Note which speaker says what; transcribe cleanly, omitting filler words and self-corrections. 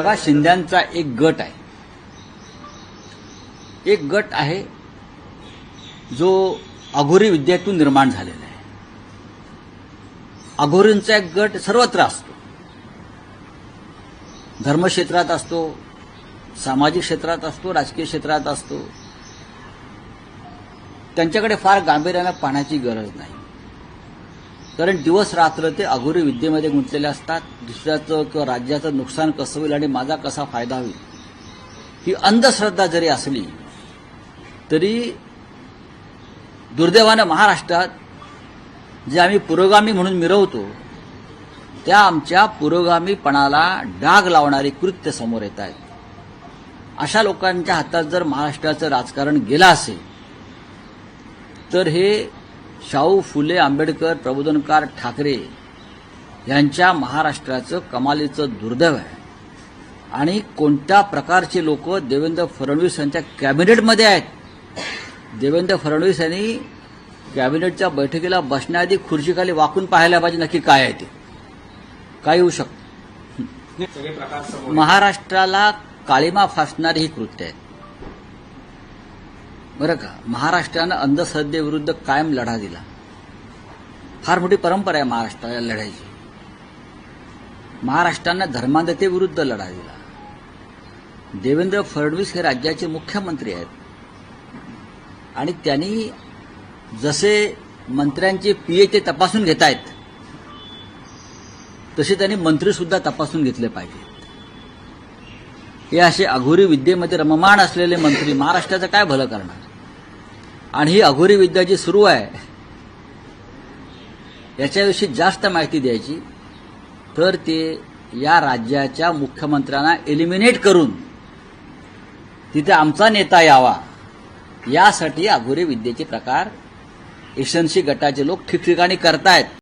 Speaker 1: बघा, शिंद्यांचा एक गट आहे जो अघोरी विद्येतून निर्माण झालेला आहे. अघोरींचा एक गट सर्वत्र असतो, धर्मक्षेत्रात असतो, सामाजिक क्षेत्रात असतो, राजकीय क्षेत्रात असतो. त्यांच्याकडे फार गांभीर्याने पाहण्याची गरज नाही, कारण दिवस रात्र ते अघोरी विद्येमध्ये गुंतलेले असतात. दुसऱ्याचं किंवा राज्याचं नुकसान कसं होईल आणि माझा कसा फायदा होईल ही अंधश्रद्धा जरी असली तरी दुर्दैवानं महाराष्ट्रात जे आम्ही पुरोगामी म्हणून मिरवतो त्या आमच्या पुरोगामीपणाला डाग लावणारी कृत्य समोर येत आहेत. अशा लोकांच्या हातात जर महाराष्ट्राचं राजकारण गेलं असेल तर हे शाहू फुले आंबेडकर प्रबोधनकार ठाकरे यांच्या महाराष्ट्राचं कमालीचं दुर्दैव आहे. आणि कोणत्या प्रकारचे लोक देवेंद्र फडणवीस यांच्या कॅबिनेटमध्ये आहेत. देवेंद्र फडणवीस यांनी कॅबिनेटच्या बैठकीला बसण्याआधी खुर्चीखाली वाकून पाहायला पाहिजे नक्की काय आहे ते, काय होऊ शकतं. महाराष्ट्राला काळिमा फासणारी ही कृत्य आहेत बरं का. महाराष्ट्रानं अंधश्रद्धेविरुद्ध कायम लढा दिला. फार मोठी परंपरा आहे महाराष्ट्राला लढायची. महाराष्ट्रानं धर्मांधतेविरुद्ध लढा दिला. देवेंद्र फडणवीस हे राज्याचे मुख्यमंत्री आहेत आणि त्यांनी जसे मंत्र्यांचे पीए ते तपासून घेत आहेत तसे त्यांनी मंत्रीसुद्धा तपासून घेतले पाहिजेत. हे असे अघोरी विद्येमध्ये रममाण असलेले मंत्री महाराष्ट्राचं काय भलं करणार. आणि ही अघोरी विद्या जी सुरू आहे याच्याविषयी जास्त माहिती द्यायची तर ते या राज्याच्या मुख्यमंत्र्यांना एलिमिनेट करून तिथे आमचा नेता यावा यासाठी अघोरी विद्येचे प्रकार एसएनसी गटाचे लोक ठिकठिकाणी करतायत.